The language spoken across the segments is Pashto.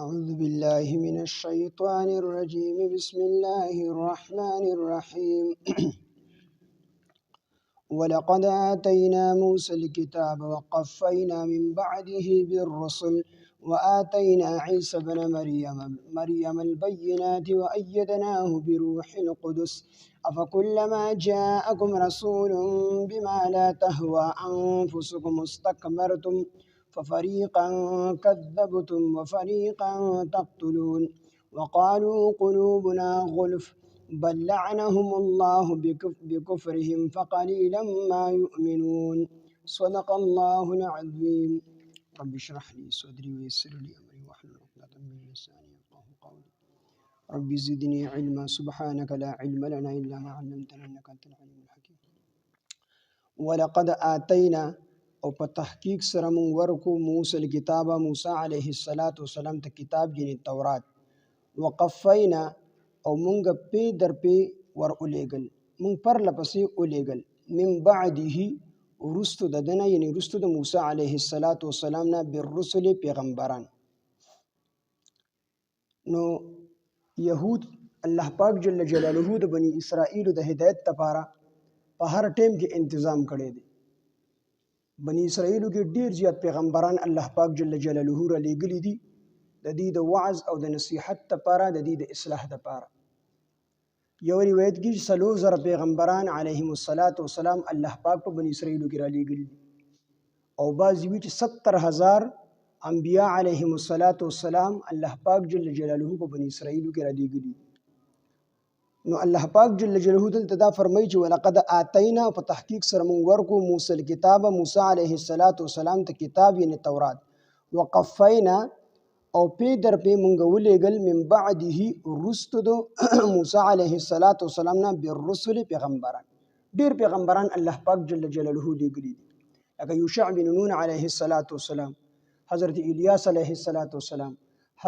أعوذ بالله من الشيطان الرجيم بسم الله الرحمن الرحيم ولقد آتينا موسى الكتاب وقفينا من بعده بالرسل وآتينا عيسى بن مريم البينات وأيدناه بروح القدس أفكلما جاءكم رسول بما لا تهوى أنفسكم استكبرتم ففريقا كذبتم وفريقا تقتلون وقالوا قلوبنا غلف بل لعنهم الله بكفرهم فقليلا ما يؤمنون صدق الله العظيم رب اشرح لي صدري ويسر لي أمري واحلل عقدة من لساني يفقهوا قولي رب زدني علما سبحانك لا علم لنا إلا ما علمتنا إنك أنت العليم الحكيم ولقد آتينا او په تحقیق سره مون ورکو موسی الكتاب موسی علیه السلام ته کتاب یعنی تورات وقفینا او مونږ پی در پی ور اولیگل مونږ پر لپسې اولیگل من بعده ورستو ددنه یعنی رستو د موسی علیه السلام نه بالرسل پیغمبران نو یهود الله پاک جل جلاله د بنی اسرائیل د هدایت لپاره په هر ټیم کې تنظیم کړی دی بنی اسرائیلو کې ډیر زیات پیغمبران الله پاک جل جلاله را لېږلي دي د دې د وعظ او د نصیحت لپاره د دې د اصلاح لپاره یو روایت کې 4000 پیغمبران علیهم السلام الله پاک په بنی اسرائیلو کې را لېږلي او بعضې وی چې 70000 انبیاء علیهم السلام الله پاک جل جلاله په بنی اسرائیلو کې را لېږلي نو الله پاک جل جلاله دلته دا فرمایي چې ولقد آتینا په تحقیق سره مونږ ورکو موسی الکتاب موسی علیه السلام ته کتاب یعنی تورات وقفینا او پی در پی مونږ ولیږل من بعده رستو دو موسی علیه السلام نه بالرسل پیغمبران ډیر پیغمبران الله پاک جل جلاله لېږلي دي لکه یوشع بن نون علیه السلام حضرت الیاس علیه السلام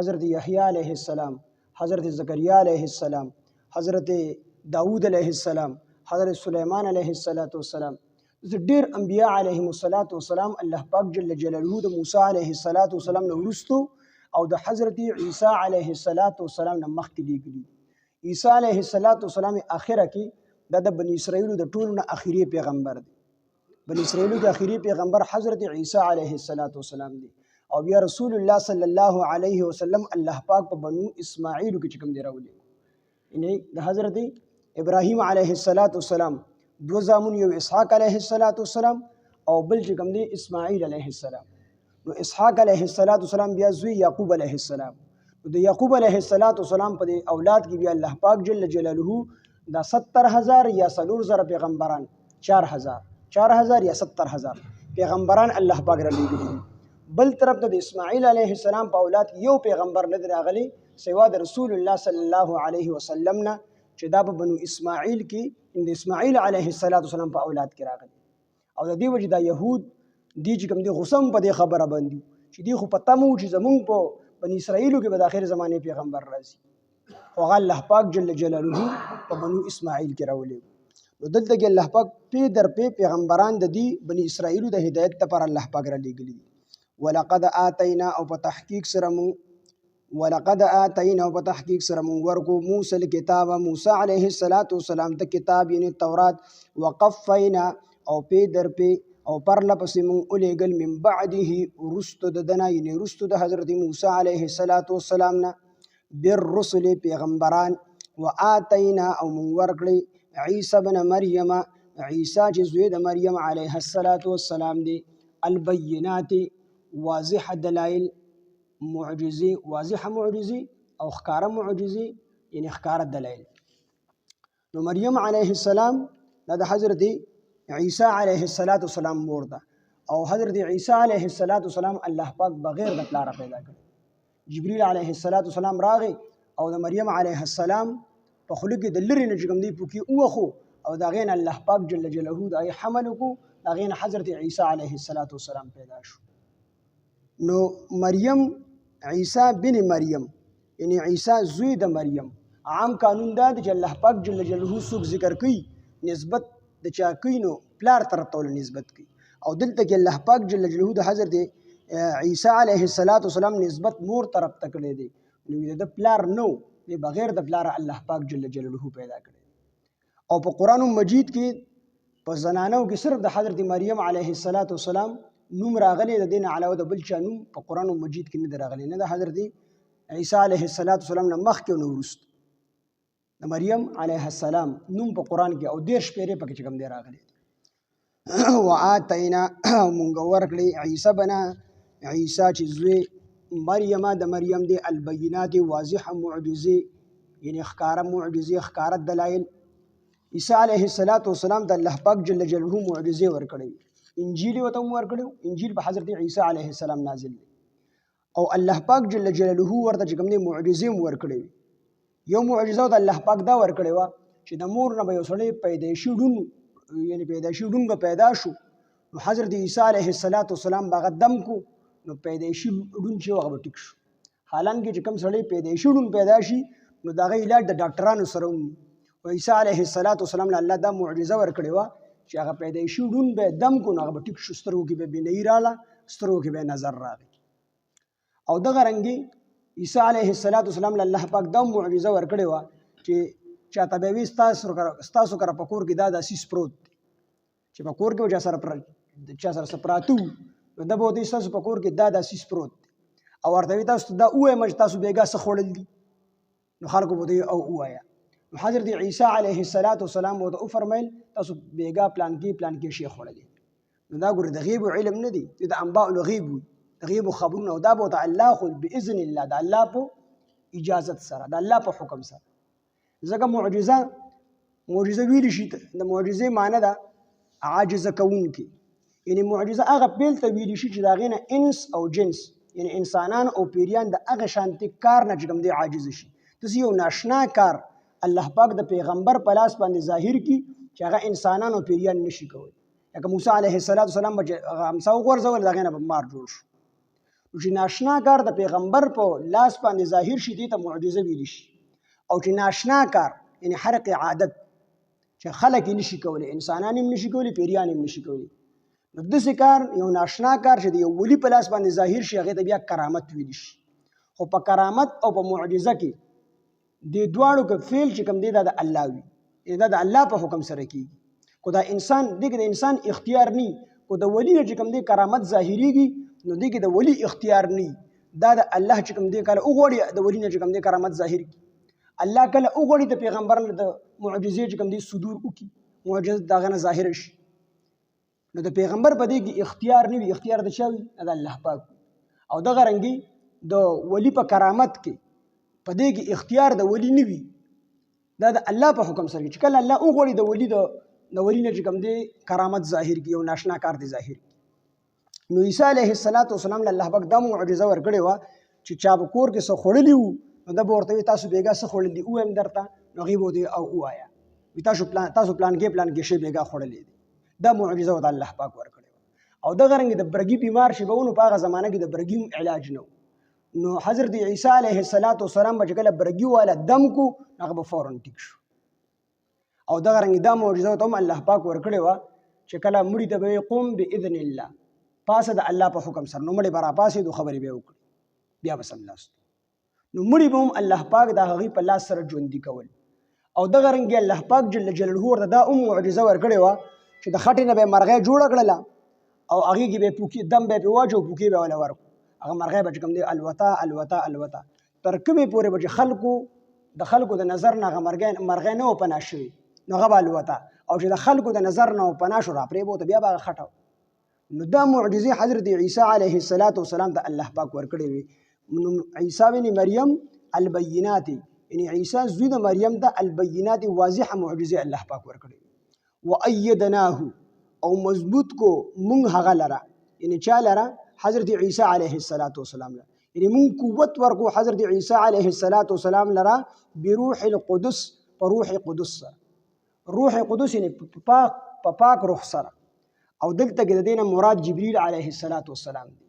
حضرت یحیی علیه السلام حضرت زکریا علیه السلام حضرت داود علیه السلام حضرت سلیمان علیه السلام ډیر انبیاء علیهم السلام الله پاک جل جلاله د موسی علیه السلام نه وروستو او د حضرت عیسی علیه السلام نه مخکې لېږلي عیسی علیه السلام اخره کې د بنی اسرائیلو د ټولو نه اخري پیغمبر دی بنی اسرائیلو کې اخري پیغمبر حضرت عیسی علیه السلام دی او بیا رسول الله صلی الله علیه وسلم الله پاک په بنو اسماعیل کې کوم دی راولي یعنی د حضرت ابراهیم علیه السلام دو زامن یو اسحاق علیه السلام او بل چې کوم دی اسماعیل علیه السلام نو اسحاق علیه السلام بیا زوی یعقوب علیه السلام د یعقوب علیه السلام په اولاد کې بیا الله پاک جل جلاله دا 70000 یا 4000 پیغمبران 4000 یا 70000 پیغمبران الله پاک را لېږلي بل طرف ته د اسماعیل علیه السلام په اولاد یو پیغمبر نه راغلی سوا د رسول الله صلی الله علیه وسلم نه چې دا په بنو اسماعیل کې د اسماعیل علیه السلام په اولاد کې راغلی او د دې وجه دا یهود دی چې کوم دی غصم په دې خبره باندې چې دی خو پته مو چې زمونږ په بنی اسرائیلو کې به د آخر زمانه پیغمبر راځي خو الله پاک جل جلاله په بنو اسماعیل کې راولي نو دلته کې الله پاک پی در پی پیغمبران د دې بنی اسرائیلو د هدایت لپاره الله پاک را لېږلي ولقد آتینا او په تحقیق سره مون ورکو موسی الکتاب موسی علیه السلام ته کتاب یعنی تورات وقفینا او پی در پی او پر لپسې مون اولیگل من بعده رستو ددنا یعنی رستو د حضرت موسی علیه السلام نه بالرسل پیغمبران و آتینا او مون ورکړی عیسی بن مریم عیسی چې زوی د مریم علیه السلام دی البینات واضح دلائل معجزی واضح معجزی او ښکاره معجزی یعنی ښکاره دلائل نو مریم علیه السلام دا د حضرت عیسی علیه السلام مور ده او حضرت عیسی علیه السلام الله پاک بغیر د پلار پیدا کړ جبرئیل علیه السلام راغی او د مریم علیه السلام په خلق د لری نه کوم دی پوکي اوخو او دا غین الله پاک جل جلاله د حمل کو دا غین حضرت عیسی علیه السلام پیدا شو نو مریم عیسی بن مریم یعنی عیسی زوی د مریم عام قانون دا چې الله پاک جل جلاله څوک ذکر کوي نسبت د چا کوي نو پلار طرف ته نسبت کوي او دلته کې الله پاک جل جلاله د حضرت عیسی علیه السلام نسبت مور طرف ته کړی دی، نو د پلار نو دی بغیر د پلار الله پاک جل جلاله پیدا کړی. او په قرآن مجید کې په زنانو کې صرف د حضرت مریم علیه السلام نوم راغلی، د دین علاوه د بل چا نوم په قرآن مجید کې نه دی راغلی، نه د حضرت عیسی علیه السلام نه مخکې او نه وروسته. د مریم علیه السلام نوم په قرآن کې او 10 شپېرې پکې چې کوم دی راغلی دی. وآتینا مونږ ورکړی عیسی بنا عیسی چې زوی مریم د مریم دی البینات واضح معجزې یعنی ښکاره معجزې ښکاره دلایل. عیسی علیه السلام د الله پاک جل جلاله معجزې ورکړی، انجیل ورته ورکړی، انجیل په حضرت عیسی علیه السلام نازل دی او الله پاک جل جلاله ورته چې کوم دی معجزې ورکړی. یو معجزه د الله پاک دا ورکړی وه چې د مور نه به یو سړی پیدایشي ړوند یعنی پیدایشي ړوند پیدا شو، نو حضرت عیسی علیه السلام به هغه دم کو نو پیدایشي ړوند چې هغه به ټیک شو. حالانکه چې کوم سړی پیدایشي ړوند پیدا شي نو د هغه علاج د ډاکټرانو سره وي، او عیسی علیه السلام له الله دا معجزه ورکړې وه چې هغه پیدایشي ړوند به دم کو نو هغه به ټیک شو، سترګو کې به بینایي راغله، سترګو کې به نظر راغی. او دغه رنګې عیسی علیه السلام له الله پاک دا معجزه ورکړې وه چې چاته به وي ستاسو کره په کور کې دا داسې پروت دی چې په کور کې به چا سره څه پراته وو، نو ده به ورته ستاسو په کور کې دا داسې پروت دی او ورته وي تاسو ته دا ووایم چې تاسو بېګا څه خوړل دي، نو خلکو به ورته او ووایه. نو حضرت عیسی علیه السلام ورته وفرمیل تاسو بېګا پلانکې شی خوړلی. نو دا ګوره د غیبو علم نه دی، د انباء الغیب وي، د غیبو خبرونه، او دا به ورته الله خو باذن الله د الله په اجازت سره د الله په حکم سره. ځکه معجزه ویلی شي، د معجزې معنی ده عاجزه کوونکې، یعنی معجزه هغه پیل ته ویلی شي چې د هغې نه انس او جنس یعنی انسانان او پیریان د هغه شانتي کار نه چې کوم دی عاجز شي. داسې یو ناشنا کار الله پاک د پیغمبر په لاس باندې ظاهر کی چې هغه انسانان او پیریان نشي کولی. لکه موسی علیه السلام به هغه امسا وغورځول، د هغې نه به مار جوړ شو. نو چې ناشنا کار د پیغمبر په لاس باندې ظاهر شي دې ته معجزه ویلی شي. او چې ناشنا کار یعنی حرق عادت چې خلک یې نشي کولی، انسانان هم نشي کولی، پیریان هم نشي کولی، نو داسې کار یو ناشنا کار چې د یو ولی په لاس باندې ظاهر شي هغې ته بیا کرامت ویلی شي. خو په کرامت او په معجزه کې دې دواړو کې فعل چې کوم دی دا د الله وي، دا د الله په حکم سره کېږي. خو دا انسان دې کې د انسان اختیار نه، خو د ولی نه چې کوم دی کرامت ظاهریږي نو دې کې د ولی اختیار نه، دا د الله چې کوم دی کله وغواړي د ولی نه چې کوم دی کرامت ظاهر کړي. الله کله وغواړي د پیغمبر نه د معجزې چې کوم دی صدور وکړي، معجزه د هغه نه ظاهره شي، نو د پیغمبر په دې کې اختیار نه وي، اختیار د چا وي؟ د الله پاک. او دغه رنګې د ولی په کرامت کې په دې کې اختیار د ولی نه وي، دا د الله په حکم سره چې کله الله وغواړي د ولی نه چې کوم دی کرامت ظاهر کړي، یو ناشنا کار دی ظاهر کړي. نو عیسی علیه السلام له الله پاک دا معجزه ورکړې وه چې چا په کور کې څه خوړلي وو نو ده به ورته وي تاسو بېګا څه خوړل دي ووایم درته، نو هغې به ورته او ووایه وي تاسو پلانکې شی بېګا خوړلی دی. دا معجزه ورته الله پاک ورکړې وه. او دغه رنګې د برګي بیمار شي به و نو په هغه زمانه کې د برګي علاج نه و، نو حضرت عیسی علیه السلام به چې کله برګي والا دم کو هغه به فوراً ټیک شو. او دغه رنګې دا معجزه ورته هم الله پاک ورکړې وه چې کله مړي ته به قم باذن الله، پاسه د الله په حکم سره، نو مړي به راپاڅېدو خبرې به یې وکړي، بیا به سملاستو. نو مړي به هم الله پاک د هغې په لاس سره ژوندي کول. او دغه رنګې الله پاک جل جلاله ورته دا هم معجزه ورکړې وه چې د خټې نه به یې مرغۍ جوړه کړله او هغې کې به یې پوکي دم به یې پرې واچو، پوکې به یې وله ورکړو، هغه مرغۍ به چې کوم دی الوته تر کومې پورې به چې د خلکو د نظر نه هغه مرغۍ نه و پناه شوې نو هغه به الوته، او چې د خلکو د نظر نه و پناه شو راپرې به ورته بیا به هغه خټه. نو دا معجزې حضرت عیسی علیه السلام ته الله پاک ورکړې وي. نو عیسی بن مریم البینات یعنی عیسی زوی د مریم ته البینات واضح معجزې الله پاک ورکړې. وایدناه او مضبوط کو مونږ هغه لره، یعنی چا لره؟ حضرت عیسی علیه السلام لره، یعنی مونږ قوت ورکو حضرت عیسی علیه السلام لره بروح القدس، په روح قدس سره. روح قدس یعنی په پاک روح سره. او دلته کې د دې نه مراد جبریل علیه السلام دی.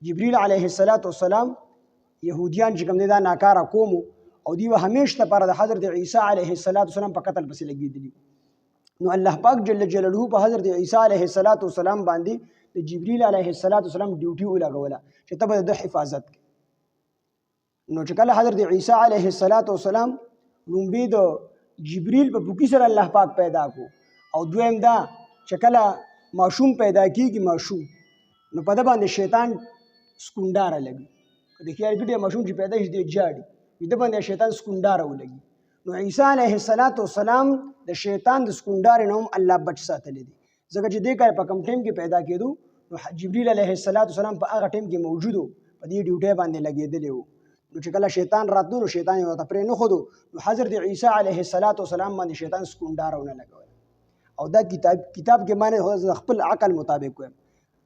جبریل علیه السلام یهودیان چې کوم دی دا ناکاره قوم او دوی به همیشه لپاره د حضرت عیسی علیه السلام په قتل پسې لګېدلي. نو الله پاک جل جلاله په حضرت عیسی علیه السلام باندې د جبريل عليه السلام ډیوټي ولګوله چې ته به د حفاظت کوي. نو چې کله حضرت عیسی علیه السلام لومبي د جبريل په پوکی سره الله پاک پیدا کو او دویم دا چې کله ماشوم پیدا کیږي ماشوم نو په د باندې شیطان سکونډاره لګي. د خیال ګډه ماشوم چې پیدا شي د جاړي د باندې شیطان سکونډاره ولګي. نو عیسی علیه السلام د شیطان د سکونډارې نوم الله بچ ساتلی دی ځکه چې دې کار په کم ټیم کې پیدا کېدو نو جبريل علیه السلام په هغه ټیم کې موجودو په دې ډیوټي باندې لګېدلی وو. نو چې کله شیطان راتلو نو شیطان یې ورته پرې نه ښودو نو حضرت عیسی علیه السلام باندې شیطان سکونډاره ونه لګول. او دا کتاب کې معنی د خپل عقل مطابق وایم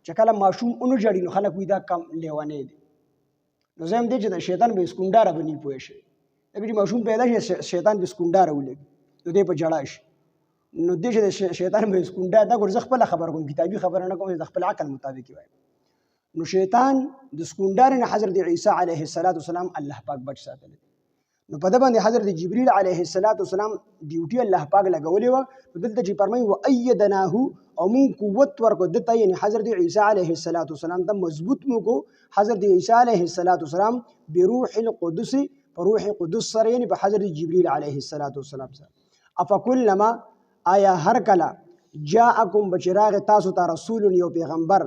چې کله ماشوم اونو جړي نو خلک وایي دا کم لیونی دی. نو زه هم دی چې د شیطان به سکونډاره به نه پوه شي ځکه چې ماشوم پیدا شي شیطان به سکونډاره ولګي نو دی په جړا شي. نو دې چې شیطان به سکونډاره دا ګور زه خپله خبره کوم کتابي خبره نه کوم د خپل عقل مطابق وایم. نو شیطان د سکونډارې نه حضرت عیسی علیه السلام الله پاک بچ ساتلی. نو په ده باندې حضرت جبريل علیه السلام ډیوټي الله پاک لګولې وه. نو دلته چې فرمایي وایدناه او مونږ قوت ورکړو ده ته یعنې حضرت عیسی علیه السلام ته مضبوط مو کو حضرت عیسی علیه السلام بروح القدس په روح قدس سره یعنې په حضرت جبريل علیه السلام سره. افکلما آیا هر کله جاءکم بچراغ تاسو ته رسول یو پیغمبر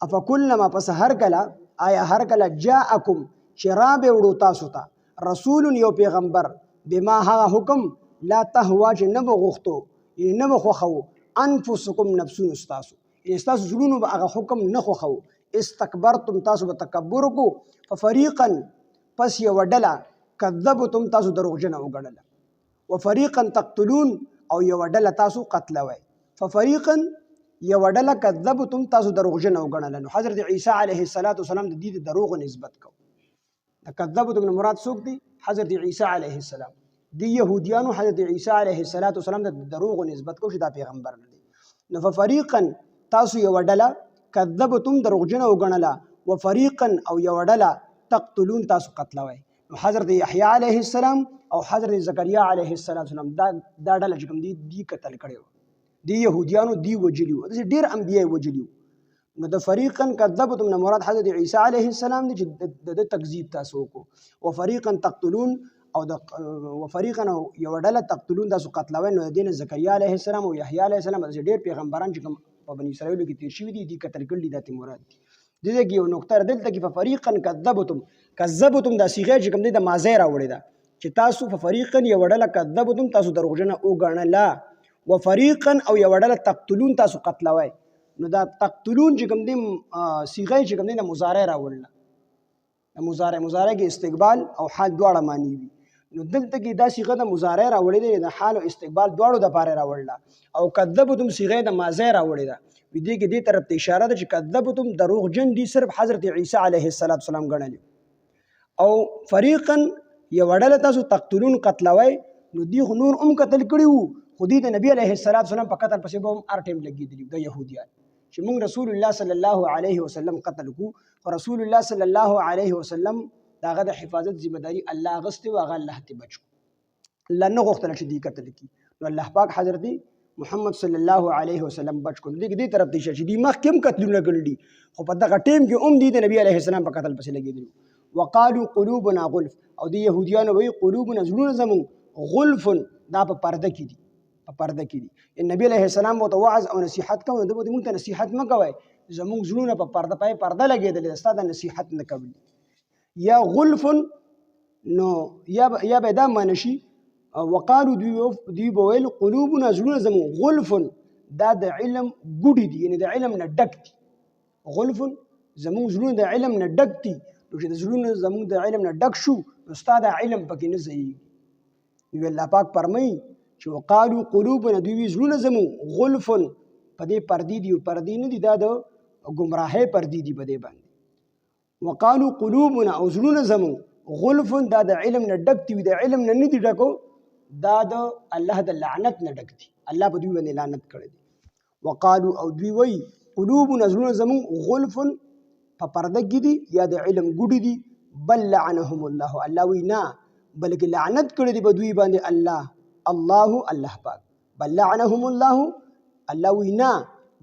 افکلما پس هر کله آیا هر کله جاءکم چې را به وړو تاسو ته رسول یو پیغمبر بما هغه حکم لا تهوا چې نه به غوښتو یعنې نه به خوښو انفسکم نفسونو ستاسو یعنې ستاسو زړونو به هغه حکم نه خوښو استکبرتم تاسو به تکبر وکړو ففریقا پس یوه ډله کذبتم تاسو دروغجنه وګڼله وفریقا تقتلون او یوه ډله تاسو قتلوئ ففریقا یوه ډله کذبتم تاسو دروغجنه وګڼله. نو حضرت عیسی علیه السلام د دې د دروغو نسبت کو. د کذبتم نه مراد څوک دی؟ حضرت عیسی علیه السلام. د یهودیانو حضرت عیسی علیه السلام د دروغو نسبت کو چې دا پیغمبر نه دی. نو ففریقا تاسو یوه ډله کذبتم دروغجنه وګڼله وفریقا او یوه ډله تقتلون تاسو قتلوئ. نو حضرت یحیی علیه السلام او حضرت زکریا علیه السلام دا ډله چې کوم دی قتل کړی و دی یهودیانو دی وجلی وو داسې ډېر انبیا یې وجلي وو. نو د فریقا کذبتم نه مراد حضرت عیسی علیه السلام دی چې د تکذیب تاسو وکړو. وفریقا تقتلون او د وفریقا یوه ډله تقتلون تاسو قتلوئ. نو د دې نه زکریا علیه السلام او یحیی علیه السلام داسې ډېر پیغمبران چې کوم په بني اسرائیلو کې تېر شوي دي دی قتل کړي دا ته مراد دي. دې کې یو نقطه دلته کې ففریقا کذبتم دا صیغه چې کوم دی د ماضی راوړې ده چې تاسو ففریقا یوه ډله کذبتم تاسو دروغجنه وګڼله وفریقا او یوه ډله تقتلون تاسو قتلوئ. نو دا تقتلون چې کوم دی صیغه چې کوم دی د مضارع راوړله د مضارع کې استقبال او حال دواړه معنی وي. نو دلته کې دا صیغه د مضارع راوړې ده د حال او استقبال دواړو دپاره راوړله او کذبتم صیغه د ماضی راوړې ده. دې کې دې طرف ته اشاره ده چې کذبتم دروغجن دي صرف حضرت عیسی علیه السلام ګڼلي او فریقا یوه ډله تاسو تقتلون قتلوئ. نو دوی خو نور هم قتل کړي وو خو دوی د نبي علیه السلام په قتل پسې به هم هر ټایم لګېدلي د یهودیان چې موږ رسول الله صلی الله علیه وسلم قتل کړو خو رسول الله صلی الله علیه وسلم د هغه د حفاظت ذمهداري الله اخیستې وه هغه الله ته بچ کړو. الله نه غوښتله چې دوی قتل کړي نو الله پاک حضرت محمد صلی الله علیه وسلم بچ کړو. دې طرف ته چې دوی مخکې هم قتلونه کړي دي خو په دغه ټیم کې هم دوی د نبي علیه السلام په قتل پسې لګېدلي. وقالو قلوبنا غلف او د یهودیانو وایي قلوبنا زړونه زموږ غلف دا په پرده کې دي په پرده کې دي. نبی علیه السلام ورته وعظ او نصیحت کوي ده به موږ ته نصیحت مه کوئ زموږ زړونه په پرده لګېدلې ده ستا د نصیحت نه کوي. یا غلف نو یا به دا معنی شي وقالو دوی به ویل قلوبنا زړونه زموږ غلف دا د علم ګوډې دي یعنې د علم نه ډک دي. غلف زموږ زړونه د علم نه ډک دي نو چې د زړونه زموږ د علم نه ډک شو نو ستا د علم پکې نه ځایږي. نو الله پاک فرمایي چې وقالو قلوبنا دوی وی زړونه زموږ غلف په دې پردې دي پردې نه دي دا د ګمراهۍ پردې دي په دې باندې. وقالو قلوبنا او زړونه زموږ غلف دا د علم نه ډک دي د علم نه دي ډکو دا د الله د لعنت نه ډک دي الله په دوی باندې لعنت کړی دی. وقالو او دوی وی قلوبنا زړونه زموږ غلف په پرده کې دي یا د علم ګوډې دي بل لعنهم الله الله وی نه بلکې لعنت کړی دی په دوی باندې الله پاک بل لعنهم الله وی نه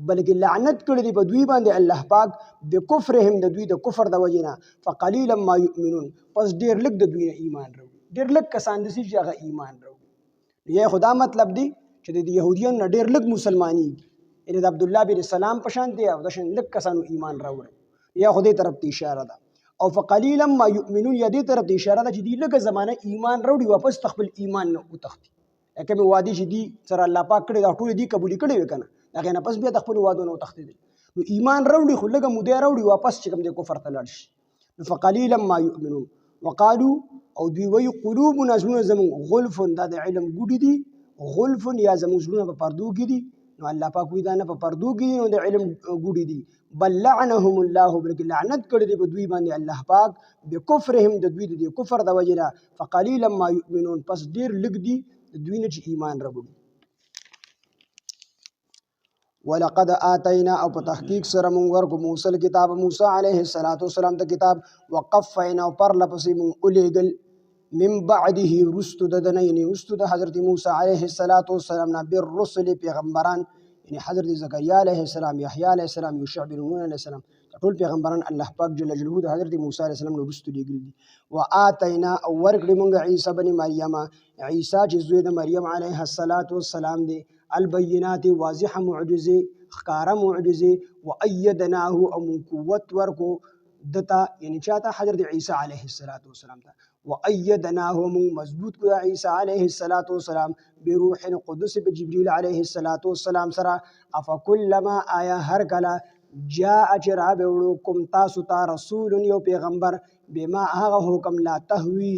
بلکې لعنت کړی دی په دوی باندې الله پاک بکفرهم د دوی د کفر د وجې نه فقلیلا ما یؤمنون پس ډېر لږ د دوی نه ایمان راوړي ډېر لږ کسان داسې چې هغه ایمان راوړي یا خدا مطلب دی چې د یهودیانو نه ډېر لږ مسلمانېږي یعنې د عبدالله بن سلام په شان دی او داسې لږ کسانو ایمان راوړی یا خو دې طرف ته اشاره ده او فقلیلا ما یؤمنون یا دې طرف ته اشاره ده چې دوی لږه زمانه ایمان راوړي واپس خپل ایمان نه وتښتي لکه مې وعدې چې دي سره الله پاک کړی دا ټولې دي قبولې کړې وې که نه د هغې نه پس بیا د خپلو وعدو نه وتښتېدل نو ایمان راوړي خو لږه موده راوړي واپس چې کوم دی کفر ته لاړ شي نو فقلیلا ما یؤمنون وقالو او دوی وایي قلوبنا زړونه زموږ غلف دا د علم ګوډې دي غلف یا زموږ زړونه په پردو کې دي نو الله پاک وایي دا نه په پردو کې دي نو د علم ګوډې دي بل لعنهم الله بلکې لعنت کړی دی په دوی باندې الله پاک بکفرهم د دوی د کفر د وجې نه فقلیلا ما یؤمنون پس ډېر لږ دي د دوی نه چې ایمان راوړي ولقد آتینا او په تحقیق سره مونږ ورکو موسی کتاب موسی علیه السلام ته کتاب وقفینا او پر لپسې مونږ ولیږل من بعده وروستو د دنه یعنې وروستو د حضرت موسی علیه السلام نه بالرسل پیغمبران یعنې حضرت زکریا علیه السلام یحیی علیه السلام یوشع بن نون علیه السلام ټول پیغمبران الله پاک جل جلاله د حضرت موسی علیه السلام نه وروستو لیږلي دي وآتینا او ورکړي مونږ عیسی بن مریم عیسی چې زوی د مریم علیه السلام دی البینات واضح معجزه ښکاره معجزه وایدناه او من قوت ورکو دتا یعنی چاته حضرت عیسی علیه السلام ته وایدناه من مضبوط کو عیسی علیه السلام بروح القدس بجبریل علیه السلام سره افکلما آیا هر کله جاء چرا بوړو کوم تاسو ته رسول یو پیغمبر بما هغه حکم لا تهوی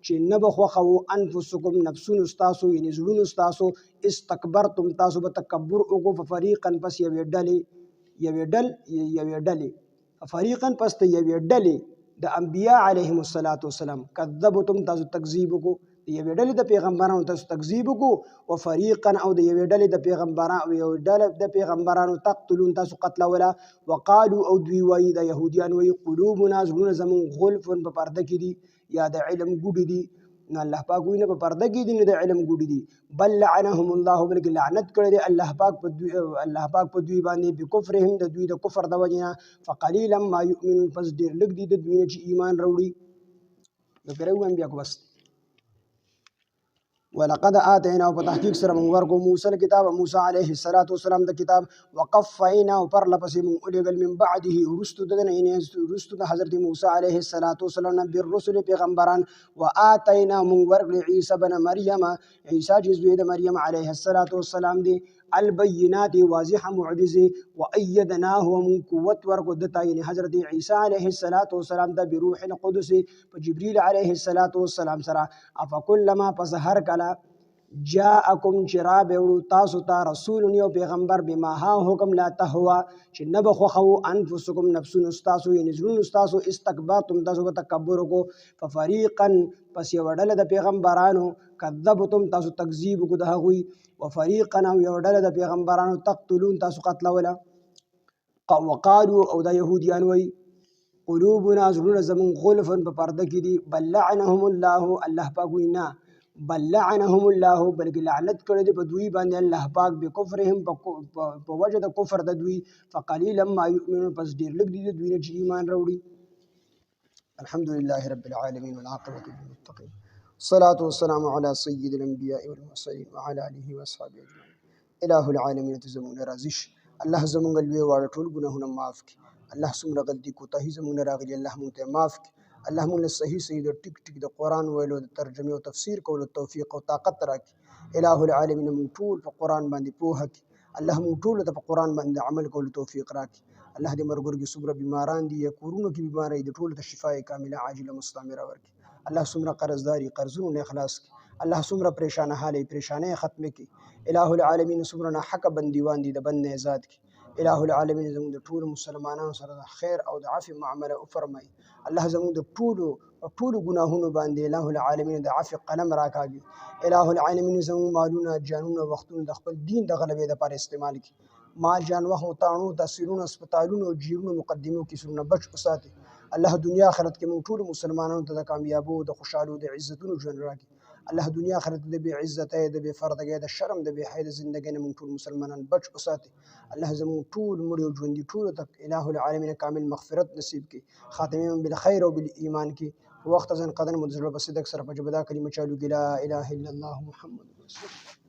چې نه به خوښوو انفسکم نفسونو ستاسو یعنې زړونو ستاسو استکبرتم تاسو به تکبر وکړو ففریقا پس یوې ډلې ففریقا پس ته یوې ډلې د انبیا علیهم السلام کذبتم تاسو تکذیب وکړو د یوې ډلې د پیغمبرانو تاسو تکذیب وکړو وفریقا او د یوې ډلې د پیغمبرانو تقتلون تاسو قتلوله وقالو او دوی وایي د یهودیان وایي قلوبنا زړونه زموږ غلف په پرده کې دي یا د علم ګوډې دي نو الله پاک وایي نه په پرده کې دي نه د علم ګوډې دي بل لعنهم الله بلکې لعنت کړی دی الله پاک په دوی باندې بکفرهم د دوی د کفر د وجې نه فقلیلا ما یؤمنون پس ډېر لږ دي د دوی نه چې ایمان راوړي نو پرې ووایم بیا کو بس ولقد آتینا په تحقیق سره مونږ ورکو موسی کتاب موسی علیه السلام د کتاب وقفینا او پر لپسې مونږ ولیږل من بعده وروستو د دنه یعنې وروستو د حضرت موسی علیه السلام نه بالرسل پیغمبران وآتینا مونږ ورکړي عیسی بن مریم عیسی چې زوی د مریم علیه السلام دی البینات واضح معجزه وایدناه ومن قوت ورکو دتا یعنې حضرت عیسی علیه السلام ته بروح القدس په جبریل علیه السلام سره افکلما پس هر کله جاءکم چرا بیوړو تاسو ته رسول یو پیغمبر بما ها حکم لا تهوا چې نه به خوښوو انفسکم نفسونو ستاسو یعنې زړونو ستاسو استکبرتم تاسو به تکبر وکړو ففریقا پس یوه ډله د پیغمبرانو کذبتم تاسو تکذیب وکړو د هغوی وفریقا او یوه ډله د پیغمبرانو تقتلون تاسو قتلوله وقالو او دا یهودیان وایي قلوبنا زړونه زموږ غلفن په پرده کې دي بل لعنهم الله پاک وایي نه بل لعنهم الله بلکې لعنت کړی دی په دوی باندې الله پاک بکفرهم په وجه د کفر د دوی فقلیلا ما یؤمنون پس ډېر لږ دي د دوی نه چې ایمان راوړي الحمد لله رب العالمين والعاقبة للمتقين الصلاة والسلام على سيد الأنبياء والمرسلين وعلى آله وأصحابه أجمعين إله العالمين ته زموږ نه راضي شي الله زموږ لوی واړه ټول ګناهونه معاف کړي الله څومره غلطي کوتاهي زموږ نه راغلي الله مونږ ته معاف کړي الله مونږ له صحیح د ټیک د قرآن ویلو د ترجمې او تفسیر کولو توفیق او طاقت راکړي الہ العالمین مونږ ټول په قرآن باندې پوهه کړي الله مونږ ټولو ته په قرآن باندې عمل کولو توفیق راکړي الله دې مرګورو کې څومره بیماران دي یا کورونو کې بیماری دي ټولو ته شفای کامله عاجله مستعمره ورکړي الله څومره قرضداري قرضونو نه خلاص کړي الله څومره پریشانه حالې پریشانۍ ختمې کړي الہ العالمین څومره ناحقه بندیوان دي د بند نه آزاد کړي الہ العالمین زموږ د ټولو مسلمانانو سره د خیر او د عفو معامله وفرمایي الله زموږ د ټولو ګناهونو باندې الہ العالمین د عفو قلم راکاږي الہ العالمین زموږ مالونه جانونه وختونه د خپل دین د غلبې لپاره استعمال کړي مال جان وخت متاڼو تاثیرونو هسپتالونو جیرونو مقدمو کیسونو بچ وساتي الله دنیا آخرت کې موږ ټول مسلمانانو ته د کامیابو د خوشحالو د عزتونو ژوند راکړي الله دنیا آخرت د به عزت د به فرد د شرم د به حید زندګۍ نه مونږ ټول مسلمانان بچ وساتي. الله زموږ ټول مړي او ژوندي ټول ته الہ العالمین کامل مغفرت نصیب کړي، خاتمه بالخير او بالایمان کې. وخت ځان قدر مو د زړه په صدق سره په جبدا کلمه چالو لا اله الا الله محمد رسول الله.